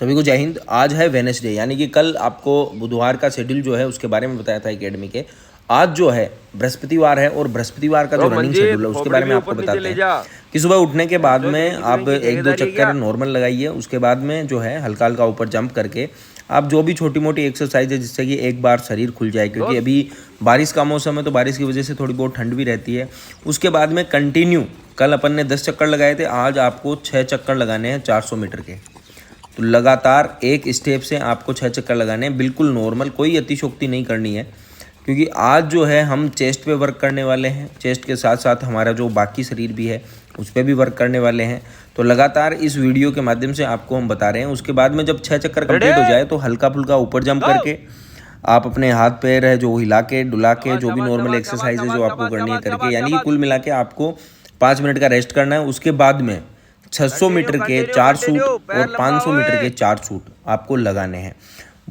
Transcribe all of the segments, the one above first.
सभी को जय हिंद। आज है वेडनेसडे, यानी कि कल आपको बुधवार का शेड्यूल जो है उसके बारे में बताया था एकेडमी के। आज जो है बृहस्पतिवार है और बृहस्पतिवार का जो रनिंग शेड्यूल है उसके बारे में आपको बताते हैं कि सुबह उठने के बाद में आप 1-2 चक्कर नॉर्मल लगाइए। उसके बाद में जो है हल्का हल्का ऊपर जंप करके आप जो भी छोटी मोटी एक्सरसाइज है जिससे कि एक बार शरीर खुल जाए, क्योंकि अभी बारिश का मौसम है तो बारिश की वजह से थोड़ी बहुत ठंड भी रहती है। उसके बाद में कंटिन्यू कल अपन ने 10 चक्कर लगाए थे, आज आपको 6 चक्कर लगाने हैं 400 मीटर के। तो लगातार एक स्टेप से आपको 6 चक्कर लगाने हैं, बिल्कुल नॉर्मल, कोई अतिशोक्ति नहीं करनी है। क्योंकि आज जो है हम चेस्ट पे वर्क करने वाले हैं, चेस्ट के साथ साथ हमारा जो बाकी शरीर भी है उस पर भी वर्क करने वाले हैं। तो लगातार इस वीडियो के माध्यम से आपको हम बता रहे हैं। उसके बाद में जब 6 चक्कर कंप्लीट हो जाए तो हल्का फुल्का ऊपर जंप करके आप अपने हाथ पैर है जो हिला के डुला के जो भी नॉर्मल एक्सरसाइज है जो आपको करनी है करके, यानी कि कुल मिला के आपको 5 मिनट का रेस्ट करना है। उसके बाद में 600 मीटर के 4 शूट और 500 मीटर के 4 शूट आपको लगाने हैं।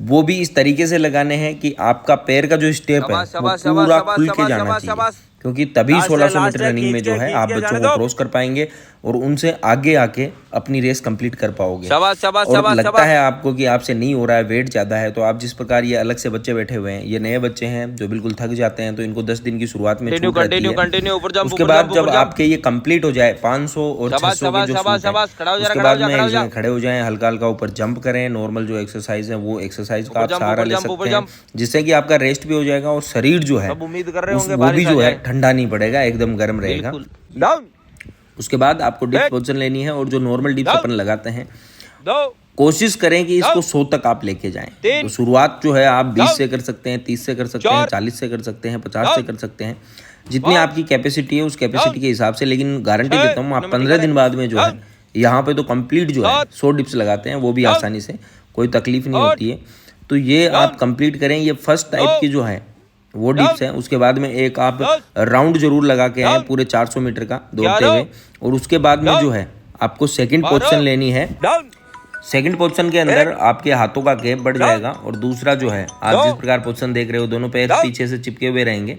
वो भी इस तरीके से लगाने हैं कि आपका पैर का जो स्टेप है वो पूरा खुल के जाना चाहिए, क्योंकि तभी 1600 मीटर रनिंग में जो है आप बच्चों को क्रॉस कर पाएंगे और उनसे आगे आके अपनी रेस कंप्लीट कर पाओगे। और लगता है आपको कि आपसे नहीं हो रहा है, वेट ज़्यादा है, तो आप जिस प्रकार ये अलग से बच्चे बैठे हुए हैं, ये नए बच्चे हैं जो बिल्कुल थक जाते हैं, तो इनको 10 दिन की शुरुआत में छूट रहती है। उसके बाद जब आपके ये कंप्लीट हो जाए 500 और 600 के जो शूट है, उसके बाद में एक जगह खड़े हो जाएं, हल्का हल्का ऊपर जंप करें। नॉर्मल जो एक्सरसाइज है वो एक्सरसाइज का आप सहारा ले सकते हैं, जिससे कि आपका रेस्ट भी हो जाएगा और शरीर जो है वो भी जो है ठंडा नहीं पड़ेगा, एकदम गर्म रहेगा। उसके बाद आपको डिप्स पोजीशन लेनी है और जो नॉर्मल डिप्स अपन लगाते हैं कोशिश करें कि इसको 100 तक आप लेके जाएं। तो शुरुआत जो है आप 20 से कर सकते हैं, 30 से कर सकते हैं, 40 से कर सकते हैं, 50 से कर सकते हैं, जितनी आपकी कैपेसिटी है उस कैपेसिटी के हिसाब से। लेकिन गारंटी देता हूँ आप 15 दिन बाद में जो है यहाँ पे तो कंप्लीट जो है 100 डिप्स लगाते हैं, वो भी आसानी से, कोई तकलीफ नहीं होती है। तो ये आप कंप्लीट करें। ये फर्स्ट टाइप की जो है वो डिप्स है। उसके बाद में एक आप राउंड जरूर लगा के आए पूरे 400 मीटर का दौड़ते हुए, और उसके बाद में जो है आपको सेकंड पोजीशन लेनी है। सेकंड पोजीशन के अंदर आपके हाथों का गैप बढ़ जाएगा और दूसरा जो है आप जिस प्रकार पोजीशन देख रहे हो दोनों पैर पीछे से चिपके हुए रहेंगे,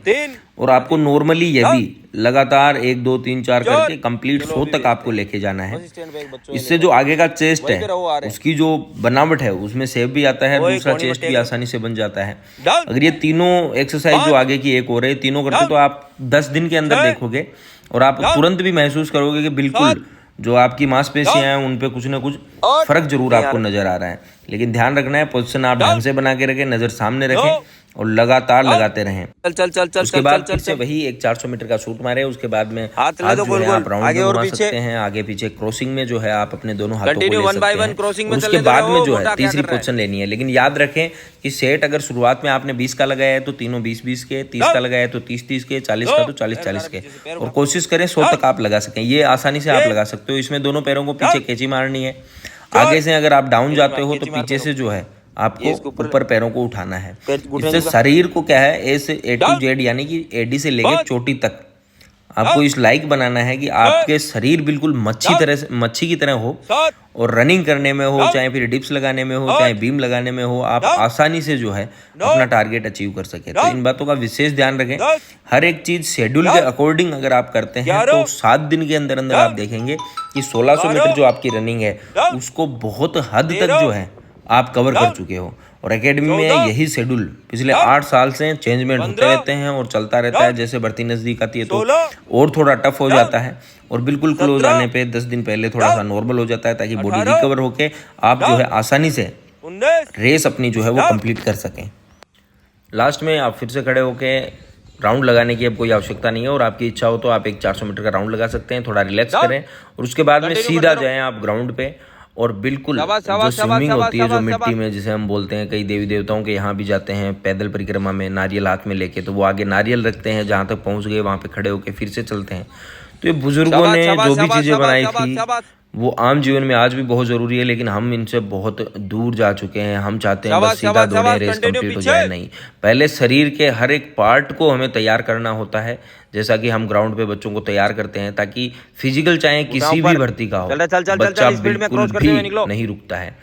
और आपको नॉर्मली ये भी लगातार 1 2 3 4 करके कंप्लीट 100 तक आपको लेके जाना है। इससे जो आगे का चेस्ट है उसकी जो बनावट है उसमें शेप भी आता है, दूसरा चेस्ट भी आसानी से बन जाता है। अगर ये तीनों एक्सरसाइज जो आगे की एक हो रही तीनों करते तो आप 10 दिन के अंदर देखोगे और आप तुरंत भी महसूस करोगे कि बिल्कुल जो आपकी मांसपेशियां हैं उन पे कुछ ना कुछ फर्क जरूर आपको नजर आ रहा है। लेकिन ध्यान रखना है पोजीशन आप ढंग से बना के रखें, नजर सामने रखें और लगातार लगाते रहें। चल उसके बाद फिर से वही एक 400 मीटर का शूट मारे। उसके बाद में हाथ जो है आप राउंड में घुमा सकते हैं, आगे पीछे क्रॉसिंग में जो है आप अपने दोनों हाथों को ले सकते हैं। उसके बाद में जो है तीसरी पोजीशन लेनी है। लेकिन याद रखें कि सेट अगर शुरुआत में आपने 20 का लगाया है तो तीनों 20-20 के, 30 का लगाया है तो 30-30 के, 40 का तो 40-40 के, और कोशिश करें 100 तक आप लगा सकें। ये आसानी से आप लगा सकते हो। इसमें दोनों पैरों को पीछे कैची मारनी है। आगे से अगर आप डाउन जाते हो तो पीछे से जो है आपको ऊपर पैरों को उठाना है। इससे शरीर को क्या है ए से A to Z यानी कि एडी से लेकर चोटी तक आपको इस लाइक बनाना है कि आपके शरीर बिल्कुल मच्छी की तरह हो, और रनिंग करने में हो, चाहे फिर डिप्स लगाने में हो, चाहे बीम लगाने में हो, आप आसानी से जो है अपना टारगेट अचीव कर सके। तो इन बातों का विशेष ध्यान रखें। हर एक चीज शेड्यूल के अकॉर्डिंग अगर आप करते हैं तो 7 दिन के अंदर अंदर आप देखेंगे कि 1600 मीटर जो आपकी रनिंग है उसको बहुत हद तक जो है आप कवर कर चुके हो। और एकेडमी में यही शेड्यूल पिछले 8 साल से चेंजमेंट होते रहते हैं और चलता रहता है। जैसे भर्ती नजदीक आती है तो और थोड़ा टफ हो जाता है, और बिल्कुल क्लोज आने पे 10 दिन पहले थोड़ा सा नॉर्मल हो जाता है, ताकि बॉडी रिकवर होके आप जो है आसानी से रेस अपनी जो है वो कंप्लीट कर सकें। लास्ट में आप फिर से खड़े होके राउंड लगाने की अब कोई आवश्यकता नहीं है, और आपकी इच्छा हो तो आप एक 400 मीटर का राउंड लगा सकते हैं। थोड़ा रिलैक्स करें और उसके बाद में सीधा जाएं आप ग्राउंड पे, और बिल्कुल जो स्विमिंग होती है जो मिट्टी में जिसे हम बोलते हैं, कई देवी देवताओं के यहाँ भी जाते हैं पैदल परिक्रमा में नारियल हाथ में लेके, तो वो आगे नारियल रखते हैं, जहाँ तक पहुँच गए वहाँ पे खड़े होके फिर से चलते हैं। तो ये बुजुर्गों ने जो भी चीजें बनाई थी वो आम जीवन में आज भी बहुत जरूरी है, लेकिन हम इनसे बहुत दूर जा चुके हैं। हम चाहते हैं बस सीधा दौड़े, रेस कंप्लीट हो जाए। नहीं, पहले शरीर के हर एक पार्ट को हमें तैयार करना होता है, जैसा कि हम ग्राउंड पे बच्चों को तैयार करते हैं, ताकि फिजिकल चाहे किसी भी भर्ती का हो बच्चा बिल्कुल भी नहीं रुकता है।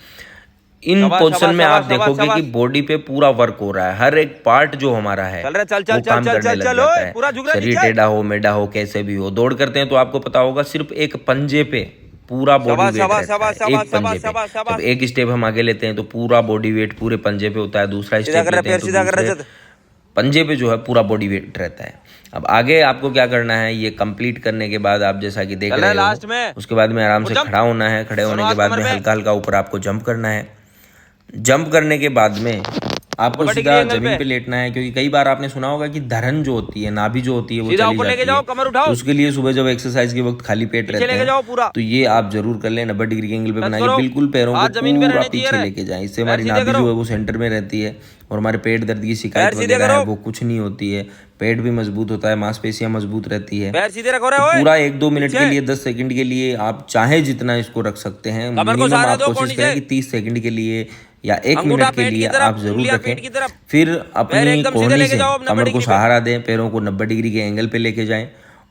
इन पोजीशन में आप देखोगे कि बॉडी पे पूरा वर्क हो रहा है, हर एक पार्ट जो हमारा है वो काम करने लग जाता है। शरीर टेढ़ा हो मेढ़ा हो कैसे भी हो, दौड़ करते हैं तो आपको पता होगा सिर्फ एक पंजे पे पूरा बॉडी वेट रहता है एक पंजे पे। जब एक स्टेप हम आगे लेते हैं तो पूरा बॉडी वेट पूरे पंजे पे होता है, दूसरा स्टेप लेते हैं तो दूसरे पंजे पे जो है पूरा बॉडी वेट रहता है। अब आगे आपको क्या करना है, ये कंप्लीट करने के बाद आप जैसा कि देख रहे हो, उसके बाद में आराम से खड़ा होना है। खड़े होने के बाद में हल्का हल्का ऊपर आपको जंप करना है। जंप करने के बाद में आपको सीधा जमीन पे लेटना है, क्योंकि कई बार आपने सुना होगा कि धरन जो होती है, नाभि जो होती है वो चली जाती है। तो उसके लिए सुबह जब एक्सरसाइज के वक्त खाली पेट रहते हैं तो ये आप जरूर कर लें। 90 डिग्री के एंगल पे बना के बिल्कुल पैरों को पूरा पीछे लेके जाएं। इससे हमारी नाभि जो है वो सेंटर में रहती है और हमारे पेट दर्द की शिकायत वगैरह है वो कुछ नहीं होती है। पेट भी मजबूत होता है, मांसपेशियां मजबूत रहती है। पूरा 1-2 मिनट के लिए 10 सेकंड के लिए आप चाहे जितना इसको रख सकते हैं। मिनिमम आप कोशिश करें कि 30 सेकंड के लिए या 1 मिनट के लिए आप जरूर रखें। फिर अपनी कोहनी से कमर को सहारा दें, पैरों को 90 डिग्री के एंगल पे लेके जाएं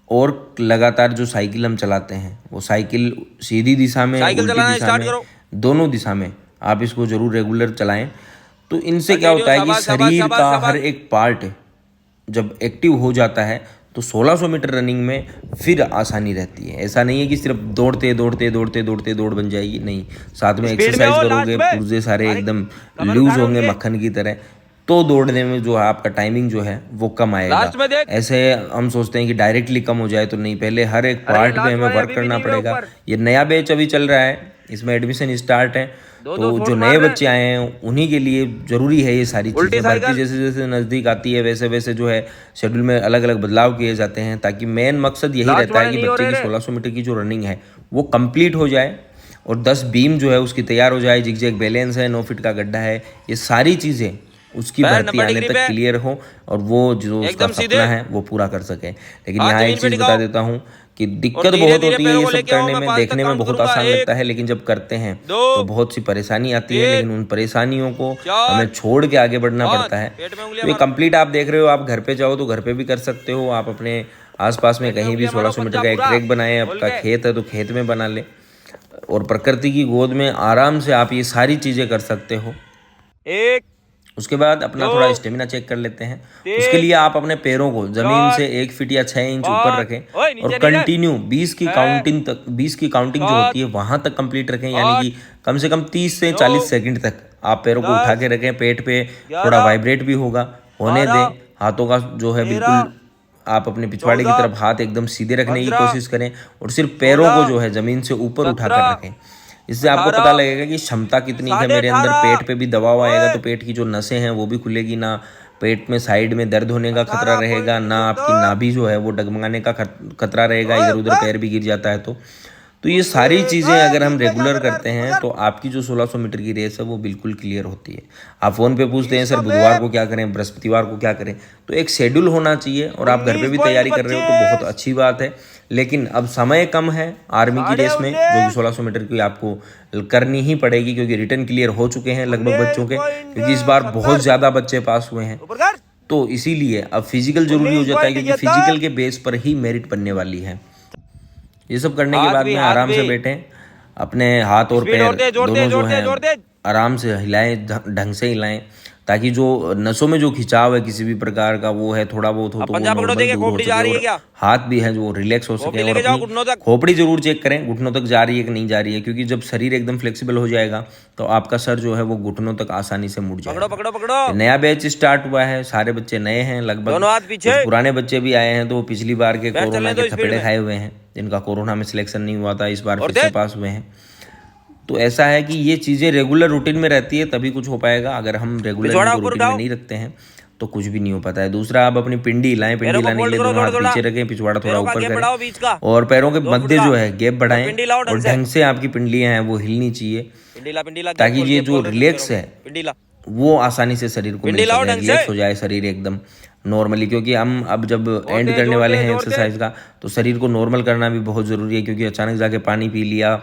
और लगातार जो साइकिल हम चलाते हैं वो साइकिल सीधी दिशा में, उल्टी दिशा में, दोनों दिशा में आप इसको जरूर रेगुलर चलाएं। तो इनसे क्या होता है कि शरीर का हर एक पार्ट जब एक्टिव हो जाता है तो 1600 मीटर रनिंग में फिर आसानी रहती है। ऐसा नहीं है कि सिर्फ दौड़ते दौड़ते दौड़ते दौड़ते दौड़ बन जाएगी, नहीं, साथ में एक्सरसाइज करोगे, पुर्जे सारे एकदम लूज होंगे मक्खन की तरह, तो दौड़ने में जो है आपका टाइमिंग जो है वो कम आएगा। ऐसे हम सोचते हैं कि डायरेक्टली कम हो जाए तो नहीं, पहले हर एक पार्ट पे हमें वर्क करना पड़ेगा। ये नया बैच अभी चल रहा है, इसमें एडमिशन स्टार्ट है, तो जो नए बच्चे आए हैं उन्हीं के लिए जरूरी है ये सारी चीजें। भर्ती जैसे जैसे नजदीक आती है वैसे वैसे जो है शेड्यूल में अलग अलग बदलाव किए जाते हैं, ताकि मेन मकसद यही रहता है कि बच्चे की 1600 मीटर की जो रनिंग है वो कंप्लीट हो जाए और 10 बीम जो है उसकी तैयार हो जाए, जिग बैलेंस है, 9 फीट का गड्ढा है, ये सारी चीजें उसकी भर्ती आने तक क्लियर हो और वो जो उसका सपना है वो पूरा कर सके। लेकिन यहाँ एक चीज बता देता हूँ कि दिक्कत बहुत होती है ये सब करने में। देखने में बहुत आसान लगता है लेकिन जब करते हैं तो बहुत सी परेशानी आती है, लेकिन उन परेशानियों को हमें छोड़ के आगे बढ़ना पड़ता है। तो ये कंप्लीट आप देख रहे हो, आप घर पे जाओ तो घर पे भी कर सकते हो, आप अपने आसपास में कहीं भी 1600 मीटर का एक ट्रैक बनाए, आपका खेत है तो खेत में बना ले और प्रकृति की गोद में आराम से आप ये सारी चीजें कर सकते हो। उसके बाद अपना थोड़ा स्टेमिना चेक कर लेते हैं। उसके लिए आप अपने पैरों को जमीन से 1 फीट या 6 इंच ऊपर रखें और कंटिन्यू 20 की काउंटिंग जो होती है वहां तक कंप्लीट रखें, यानी कि कम से कम 30 से 40 सेकंड तक आप पैरों को उठा के रखें। पेट पे थोड़ा वाइब्रेट भी होगा, होने दें। हाथों का जो है बिल्कुल आप अपने पिछवाड़े की तरफ हाथ एकदम सीधे रखने की कोशिश करें और सिर्फ पैरों को जो है जमीन से ऊपर उठाकर रखें। इससे आपको पता लगेगा कि क्षमता कितनी है मेरे अंदर। पेट पे भी दबाव आएगा तो पेट की जो नसें हैं वो भी खुलेगी, ना पेट में साइड में दर्द होने का खतरा रहेगा, ना आपकी नाभि जो है वो डगमगाने का खतरा रहेगा, इधर उधर पैर भी गिर जाता है तो ये सारी चीज़ें अगर हम रेगुलर करते हैं तो आपकी जो 1600 मीटर की रेस है वो बिल्कुल क्लियर होती है। आप फ़ोन पे पूछते हैं सर बुधवार को क्या करें, बृहस्पतिवार को क्या करें, तो एक शेड्यूल होना चाहिए और आप घर पे भी तैयारी कर रहे हो तो बहुत अच्छी बात है। लेकिन अब समय कम है आर्मी की रेस में, जो कि 1600 मीटर की आपको करनी ही पड़ेगी क्योंकि रिटर्न क्लियर हो चुके हैं लगभग बच्चों के, क्योंकि इस बार बहुत ज़्यादा बच्चे पास हुए हैं। तो इसीलिए अब फिजिकल जरूरी हो जाता है क्योंकि फिजिकल के बेस पर ही मेरिट बनने वाली है। ये सब करने के बाद में आराम से बैठें, अपने हाथ और पैर दोनों जो हैं आराम से हिलाएं, ढंग से हिलाएं, ताकि जो नसों में जो खिंचाव है किसी भी प्रकार का वो है थोड़ा बहुत हो तो वो नॉर्मल दूर हो सके और हाथ भी है जो रिलैक्स हो सके। और अपनी खोपड़ी जरूर चेक करें घुटनों तक जा रही है कि नहीं जा रही है, क्योंकि जब शरीर एकदम फ्लेक्सिबल हो जाएगा तो आपका सर जो है वो घुटनों तक आसानी से मुड़ जाएगा। नया बैच स्टार्ट हुआ है, सारे बच्चे नए हैं, लगभग पुराने बच्चे भी आए हैं तो पिछली बार के कोरोना के थपेड़े खाए हुए हैं, जिनका कोरोना में सिलेक्शन नहीं हुआ था, इस बार फिर से पास हुए हैं। तो ऐसा है कि ये चीज़ें रेगुलर रूटीन में रहती है तभी कुछ हो पाएगा। अगर हम रेगुलर रूटीन में नहीं रखते हैं तो कुछ भी नहीं हो पाता है। दूसरा, आप अपनी पिंडी हिलाएं, पिंडी हिलाने के लिए दोनों हाथ पीछे रखें, पिछवाड़ा थोड़ा ऊपर करें और पैरों के मध्य जो है गैप बढ़ाएं और ढंग से आपकी पिंडलियां हैं वो हिलनी चाहिए ताकि ये जो रिलैक्स है वो आसानी से शरीर को मिल सके, रिलैक्स हो जाए शरीर एकदम नॉर्मली। क्योंकि हम अब जब एंड करने वाले हैं एक्सरसाइज का तो शरीर को नॉर्मल करना भी बहुत ज़रूरी है, क्योंकि अचानक जाके पानी पी लिया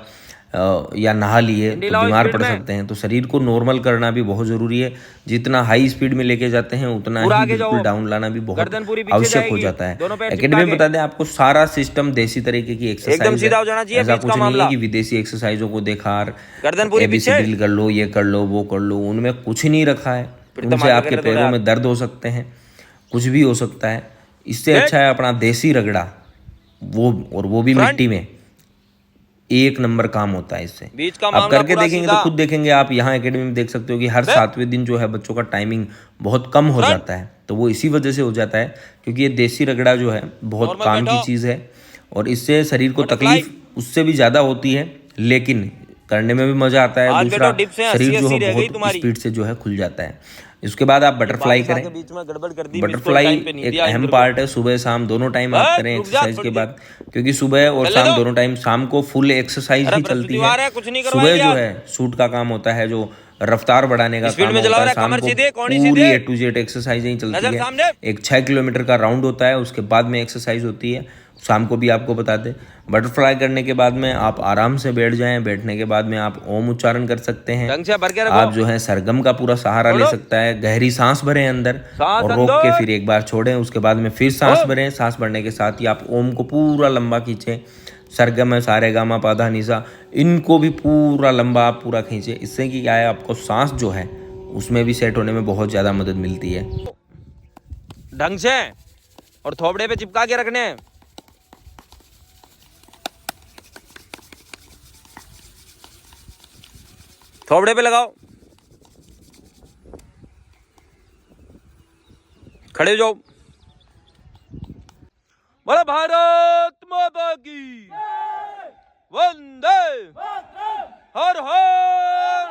या नहा लिए तो बीमार पड़ सकते हैं। तो शरीर को नॉर्मल करना भी बहुत ज़रूरी है। जितना हाई स्पीड में लेके जाते हैं उतना ही बिल्कुल डाउन लाना भी बहुत आवश्यक हो जाता है। एकेडमी में बता दें आपको सारा सिस्टम देसी तरीके की एक्सरसाइज है, ऐसा कुछ नहीं है कि विदेशी एक्सरसाइजों को देखा ABC ड्रिल कर लो, ये कर लो, वो कर लो, उनमें कुछ नहीं रखा है। उनसे आपके पैरों में दर्द हो सकते हैं, कुछ भी हो सकता है। इससे अच्छा है अपना देसी रगड़ा, वो भी मिट्टी में, एक नंबर काम होता है इससे। बीच का आप करके देखेंगे तो खुद देखेंगे। आप यहाँ एकेडमी में देख सकते हो कि हर 7वें दिन जो है बच्चों का टाइमिंग बहुत कम हो जाता है। तो वो इसी वजह से हो जाता है क्योंकि ये देसी रगड़ा जो है बहुत काम की चीज़ है और इससे शरीर को तकलीफ उससे भी ज़्यादा होती है, लेकिन करने में भी मज़ा आता है। दूसरा, शरीर जो है बहुत स्पीड से जो है खुल जाता है। इसके बाद आप बटरफ्लाई करें। बटरफ्लाई एक अहम पार्ट है, सुबह शाम दोनों टाइम आप करें एक्सरसाइज के बाद, क्योंकि सुबह और शाम दोनों टाइम, शाम को फुल एक्सरसाइज ही चलती है। सुबह जो है सूट का काम होता है, जो रफ्तार बढ़ाने का काम होता है। शाम को पूरी A to Z एक्सरसाइज ही चलती है। एक 6 किलोमीटर का राउंड होता है, उसके बाद में एक्सरसाइज होती है। शाम को भी आपको बता दें, बटरफ्लाई करने के बाद में आप आराम से बैठ जाएं। बैठने के बाद में आप ओम उच्चारण कर सकते हैं। आप जो है सरगम का पूरा सहारा ले सकता है। गहरी सांस भरें अंदर और रोक के फिर एक बार छोड़ें। उसके बाद में फिर सांस भरें। सांस भरने के साथ ही आप ओम को पूरा लंबा खींचें। सरगम है, सारे गामा पाधा निसा, इनको भी पूरा लंबा आप पूरा खींचे। इससे कि क्या है, आपको सांस जो है उसमें भी सेट होने में बहुत ज़्यादा मदद मिलती है। ढंग से और थोबड़े पे चिपका के रखने। थोबड़े पे लगाओ, खड़े हो जाओ। बोलो भारत माता की वंदे, हर हर